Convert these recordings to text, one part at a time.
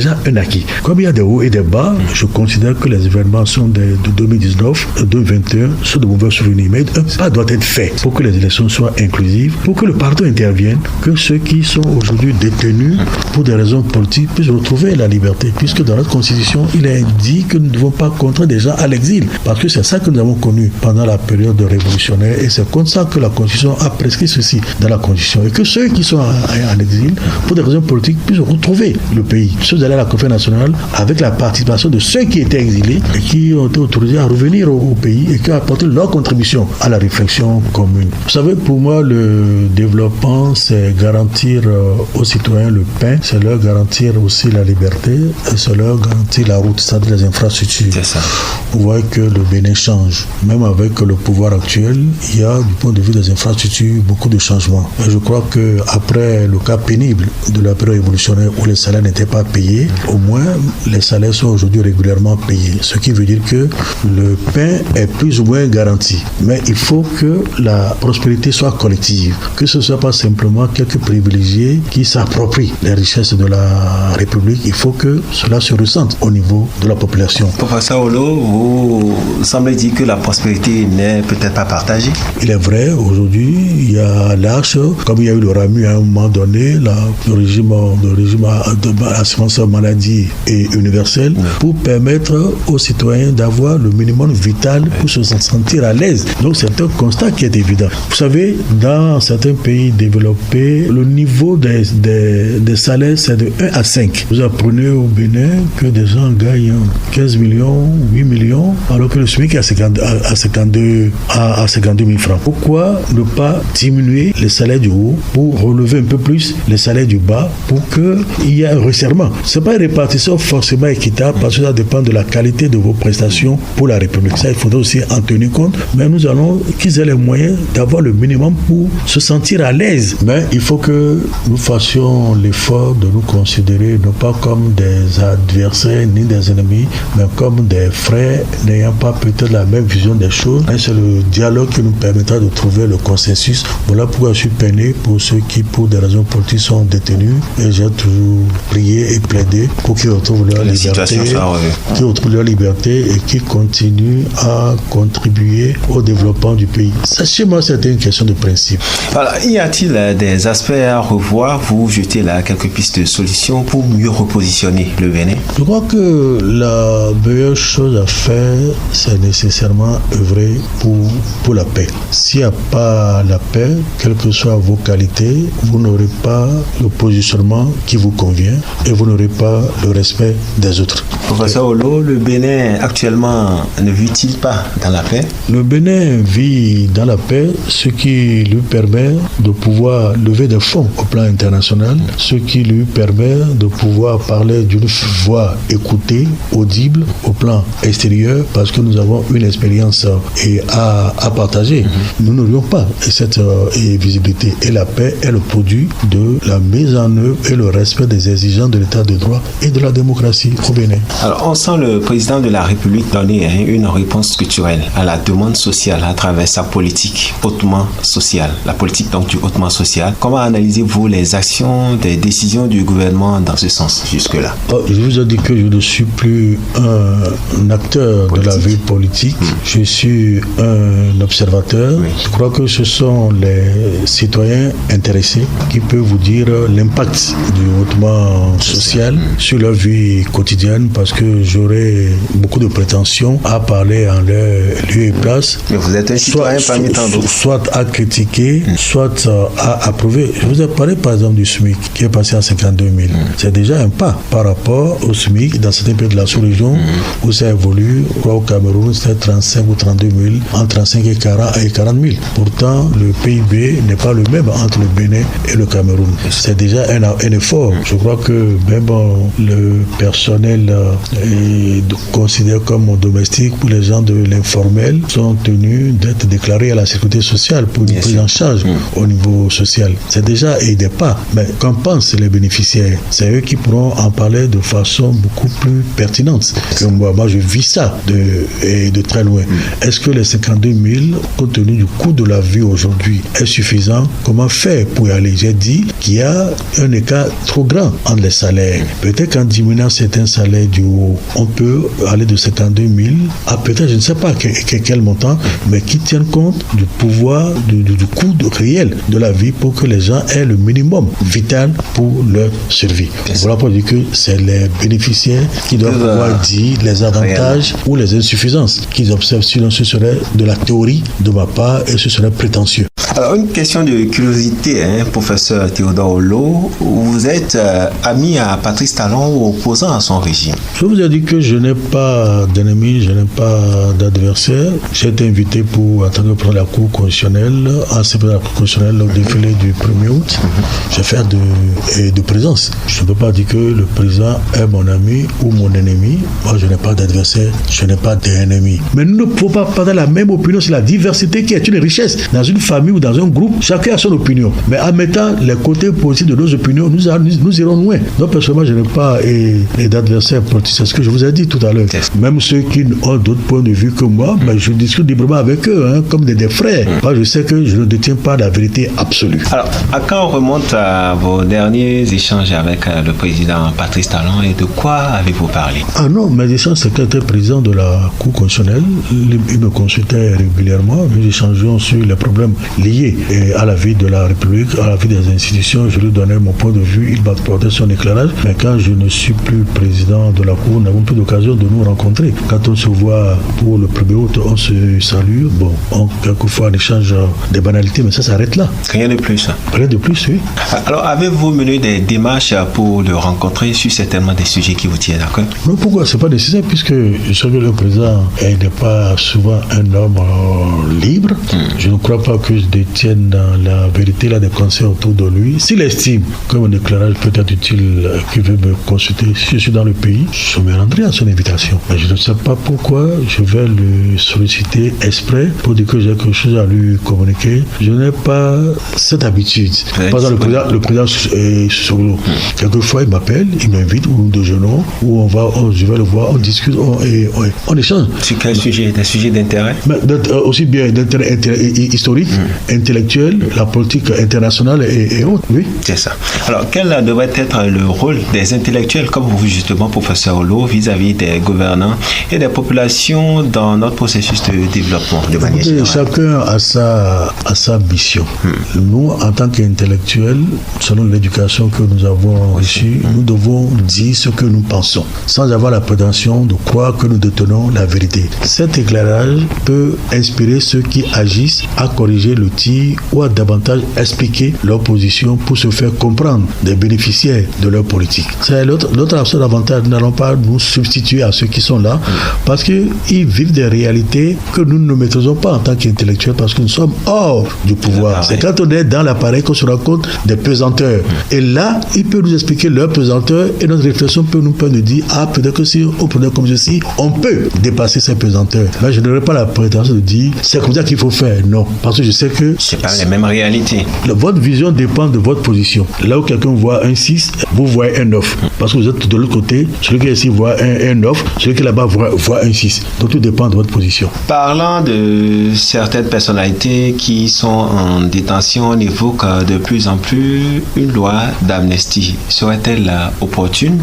déjà un acquis. Comme il y a des hauts et des bas, je considère que les événements sont de 2019, 2021 sont de mauvais souvenirs. Mais un pas doit être fait pour que les élections soient inclusives, pour que le pardon intervienne, que ceux qui sont aujourd'hui détenus pour des raisons politiques puissent retrouver la liberté. Puisque dans notre constitution, il est dit que nous ne devons pas contraindre des gens à l'exil. Parce que c'est ça que nous avons connu pendant la période révolutionnaire. Et c'est comme ça que la constitution a prescrit ceci dans la constitution. Et que ceux qui sont en exil, pour des raisons politiques, puissent retrouver le pays. Ceux d'aller à la conférence nationale avec la participation de ceux qui étaient exilés et qui ont été autorisés à revenir au pays et qui ont apporté leur contribution à la réflexion commune. Vous savez, pour moi, le développement, c'est garantir aux citoyens le pain, c'est leur garantir aussi la liberté et c'est leur garantir la route, c'est-à-dire les infrastructures. C'est ça. Vous voyez que le Bénin change. Même avec le pouvoir actuel, il y a du point de vue des infrastructures beaucoup de changements. Et je crois qu'après le cas pénible de la période révolutionnaire où les salaires n'étaient pas payés, au moins les salaires sont aujourd'hui régulièrement payés. Ce qui veut dire que le pain est plus ou moins garanti. Mais il faut que la prospérité soit collective, que ce ne soit pas simplement quelques privilégiés qui s'approprient les richesses de la République. Il faut que cela se ressente au niveau de la population. Professeur Olo, vous semblez dire que la prospérité n'est peut-être pas partagée. Il est vrai, aujourd'hui, il y a l'Arche, comme il y a eu le RAMU à un moment donné, le régime d'assurance maladie et universelle, pour permettre aux citoyens d'avoir le minimum vital pour se sentir à l'aise. Donc c'est un constat qui est évident. Vous savez, dans certains pays développés, le niveau des salaires, c'est de 1 à 5. Vous apprenez au Bénin que des gens gagnent 15 millions, 8 millions, alors que le SMIC est à 52 000 francs. Pourquoi ne pas diminuer les salaires du haut pour relever un peu plus les salaires du bas pour qu'il y ait un resserrement? Ce n'est pas une répartition forcément équitable parce que ça dépend de la qualité de vos prestations pour la République. Ça, il faudra aussi en tenir compte. Mais nous allons qu'ils aient les moyens d'avoir le minimum pour se sentir à l'aise. Mais il faut que nous fassions l'effort de nous considérer non pas comme des adversaires ni des ennemis, mais comme des frères n'ayant pas peut-être la même vision des choses. Et c'est le dialogue qui nous permettra de trouver le consensus. Voilà pourquoi je suis peiné pour ceux qui, pour des raisons politiques, sont détenus. Et j'ai toujours prié et plaidé pour qu'ils retrouvent leur liberté, et qu'ils continuent à contribuer au développement du pays. Sachez-moi, c'était une question de principe. Alors, y a-t-il des aspects à revoir? Vous jetez là quelques pistes de solutions pour mieux repositionner le Bénin? Je crois que la meilleure chose à faire, c'est nécessairement œuvrer pour la paix. S'il n'y a pas la paix, quelles que soient vos qualités, vous n'aurez pas le positionnement qui vous convient et vous n'aurez pas le respect des autres. Professeur Olo, le Bénin actuellement ne vit-il pas dans la paix? Le Bénin vit dans la paix, ce qui lui permet de pouvoir lever des fonds au plan international, ce qui lui permet de pouvoir parler d'une voix écoutée, audible au plan extérieur, parce que nous avons une expérience à partager. Nous n'aurions pas cette visibilité. Et la paix est le produit de la mise en œuvre et le respect des exigences de l'état de droit et de la démocratie au Bénin. Alors, on sent le président de la République donner une réponse structurelle à la demande sociale à travers sa politique hautement sociale, la politique donc du hautement social. Comment analysez-vous les actions, des décisions du gouvernement dans ce sens jusque-là? Je vous ai dit que je ne suis plus un acteur politique de la vie politique. Je suis un observateur. Oui. Je crois que ce sont les citoyens intéressés qui peuvent vous dire l'impact du hautement social sur leur vie quotidienne, parce que j'aurais beaucoup de prétentions à parler en leur lieu et place. Mais vous êtes un citoyen parmi tant d'autres. Soit à critiquer, soit à approuver. Je vous ai parlé par exemple du SMIC qui est passé à 52 000. C'est déjà un pas par rapport au SMIC dans certains pays de la sous-région où ça évolue. Au Cameroun, c'était 35 ou 32 000, entre 35 et 40 000. Pourtant, le PIB n'est pas le même entre le Bénin et le Cameroun. C'est déjà un effort. Je crois que même le personnel considéré comme domestique pour les gens de l'informel sont tenus d'être déclarés à la sécurité sociale pour une prise en charge au niveau social. C'est déjà des pas. Mais qu'en pensent les bénéficiaires? C'est eux qui pourront en parler de façon beaucoup plus pertinente que moi. Moi, je vis ça de très loin. Est-ce que les 52 000, compte tenu du coût de la vie aujourd'hui, est suffisant? Comment faire pour y aller? J'ai dit qu'il y a un écart trop grand entre les salaires peut-être qu'en diminuant certains salaires du haut, on peut aller de 52 000 à peut-être, je ne sais pas quel montant, mais qui tiennent compte du pouvoir, du coût réel de la vie pour que les gens aient le minimum vital pour leur survie. Voilà pour dire que c'est les bénéficiaires qui doivent pouvoir dire les avantages ou les insuffisances qu'ils observent, sinon ce serait de la théorie de ma part et ce serait prétentieux. Alors, une question de curiosité, professeur Théodore Hollo. Vous êtes ami à Patrice Talon ou opposant à son régime? Je vous ai dit que je n'ai pas d'ennemis, je n'ai pas d'adversaires. J'ai été invité pour attendre pour la Cour constitutionnelle, ancien président de la Cour constitutionnelle, au défilé du 1er août. J'ai fait de présence. Je ne peux pas dire que le président est mon ami ou mon ennemi. Moi, je n'ai pas d'adversaire, je n'ai pas d'ennemi. Mais nous ne pouvons pas parler la même opinion sur la diversité qui est une richesse. Dans une famille ou dans un groupe, chacun a son opinion. Mais en mettant les côtés positifs de nos opinions, nous irons loin. Donc, personnellement, je n'ai pas d'adversaire politique. C'est ce que je vous ai dit tout à l'heure. Même ceux qui ont d'autres points de vue que moi, je discute librement avec eux, comme des frères. Moi, je sais que je ne détiens pas la vérité absolue. Alors, à quand on remonte à vos derniers échanges avec le président Patrice Talon et de quoi avez-vous parlé? Ah non, mes échanges, c'est qu'il était président de la Cour constitutionnelle. Il me consultait régulièrement. Nous échangeons sur les problèmes liés à la vie de la République, à la vie des institutions. Je lui donnais mon point de vue. Il m'apportait son éclairage. Mais quand je ne suis plus président de la Cour, nous n'avons plus d'occasion de nous rencontrer. Quand on se voit pour le 1er août, on se salue. Bon, quelquefois on échange des banalités, mais ça s'arrête là. Rien de plus. Rien de plus, oui. Alors, avez-vous mené des démarches pour le rencontrer sur certainement des sujets qui vous tiennent à cœur? Non, pourquoi? C'est pas nécessaire, puisque je sais que le président n'est pas souvent un homme libre. Je ne crois pas que je détienne dans la vérité là des conseils autour de lui. S'il estime que mon éclairage peut être utile, qu'il veut me consulter, si je suis dans le pays, je me rendrai à son invitation. Mais je ne sais pas pourquoi je vais le solliciter exprès pour dire que j'ai quelque chose à lui communiquer. Je n'ai pas cette habitude. Par exemple, le président Solo, quelquefois il m'appelle, il m'invite, ou nous déjeunons, où je vais le voir, on discute, on échange. Sur quel sujet? Des sujets d'intérêt? Aussi bien d'intérêt historique, intellectuel, la politique internationale et autres, oui. C'est ça. Alors, quel devrait être le rôle des intellectuels comme vous, justement, professeur Hollo, vis-à-vis des gouvernants et des populations dans notre processus de développement de manière générale? Chacun a sa mission. Nous, en tant qu'intellectuels, selon l'éducation que nous avons reçue, nous devons dire ce que nous pensons, sans avoir la prétention de croire que nous détenons la vérité. Cet éclairage peut inspirer ceux qui agissent à corriger le tir ou à davantage expliquer leur position pour se faire comprendre des bénéficiaires de leur politique. C'est l'autre seul avantage. Nous n'allons pas nous substituer à ceux qui sont là parce qu'ils vivent des réalités que nous ne maîtrisons pas en tant qu'intellectuels parce que nous sommes hors du pouvoir. C'est quand on est dans l'appareil qu'on se rend compte des pesanteurs. Et là, ils peuvent nous expliquer leurs pesanteurs et notre réflexion peut nous permettre de dire peut-être que si on prenait comme ceci, on peut dépasser ces pesanteurs. Là, je n'aurais pas la prétention de dire c'est comme ça qu'il faut faire. Non, parce que je sais que c'est pas les mêmes réalités. Votre vision dépend de votre position. Là où quelqu'un voit un 6, vous voyez un 9. Parce que vous êtes de l'autre côté, celui qui est ici voit un 9, celui qui est là-bas voit un 6. Donc tout dépend de votre position. Parlant de certaines personnalités qui sont en détention, on évoque de plus en plus une loi d'amnistie. Serait-elle opportune?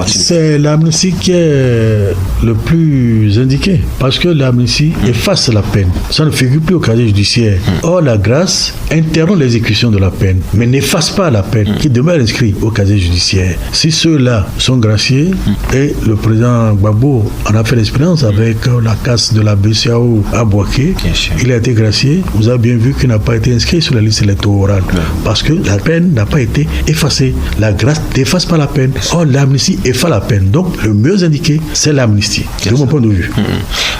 C'est l'amnistie qui est le plus indiqué. Parce que l'amnistie efface la peine. Ça ne figure plus au casier judiciaire. Or, la grâce interrompt l'exécution de la peine, mais n'efface pas la peine qui demeure inscrite au casier judiciaire. Si ceux-là sont graciés, et le président Gbagbo en a fait l'expérience avec la casse de la BCAO à Bouaké, il a été gracié, vous avez bien vu qu'il n'a pas été inscrit sur la liste électorale, parce que la peine n'a pas été effacée. La grâce n'efface pas la peine. Or, l'amnistie efface la peine. Donc, le mieux indiqué, c'est l'amnistie, de mon point de vue.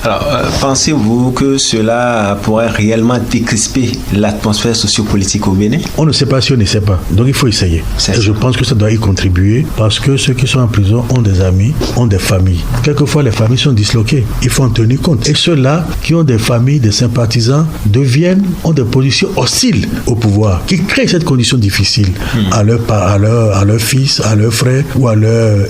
Alors, pensez-vous que cela pourrait réellement décrisper l'atmosphère sociopolitique au Bénin? On ne sait pas si on ne sait pas. Donc il faut essayer. Et je pense que ça doit y contribuer parce que ceux qui sont en prison ont des amis, ont des familles. Quelquefois, les familles sont disloquées. Il faut en tenir compte. Et ceux-là qui ont des familles, des sympathisants, ont des positions hostiles au pouvoir, qui créent cette condition difficile à leurs fils, à leurs frères ou à leurs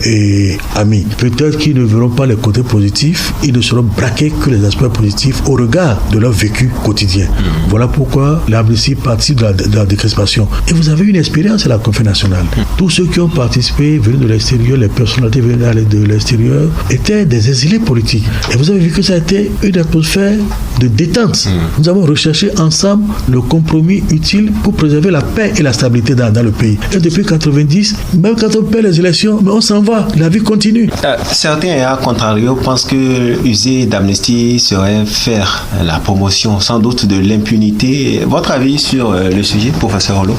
amis. Peut-être qu'ils ne verront pas les côtés positifs, ils ne seront braqués que les aspects positifs au regard de leur vécu quotidien. Voilà pourquoi pourquoi l'amnistie participe de la décrispation. Et vous avez une expérience à la Conférence nationale. Tous ceux qui ont participé venus de l'extérieur, les personnalités venues de l'extérieur, étaient des exilés politiques. Et vous avez vu que ça a été une atmosphère de détente. Nous avons recherché ensemble le compromis utile pour préserver la paix et la stabilité dans le pays. Et depuis 90, même quand on perd les élections, mais on s'en va, la vie continue. Certains, à contrario, pensent que user d'amnistie serait faire la promotion sans doute de l'impunité. Votre avis sur le sujet, professeur Olo?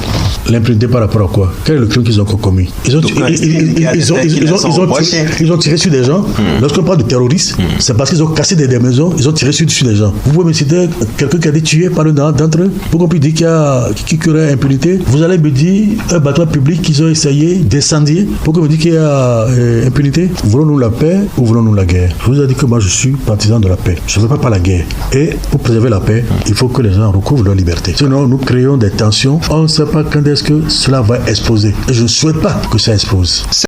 L'impunité par rapport à quoi? Quel est le crime qu'ils ont commis? Ils ont tiré sur des gens. Lorsqu'on parle de terroristes, c'est parce qu'ils ont cassé des maisons, ils ont tiré sur des gens. Vous pouvez me citer quelqu'un qui a été tué par l'un d'entre eux pour qu'on puisse dire qu'il y aurait impunité. Vous allez me dire un bâtiment public qu'ils ont essayé d'incendier pour qu'on me dise qu'il y a impunité. Voulons-nous la paix ou voulons-nous la guerre? Je vous ai dit que moi je suis partisan de la paix. Je ne veux pas la guerre. Et pour préserver la paix, il faut que les gens recouvrent leur liberté. Sinon, nous créons des tensions. On ne sait pas quand est-ce que cela va exploser. Et je ne souhaite pas que ça explose.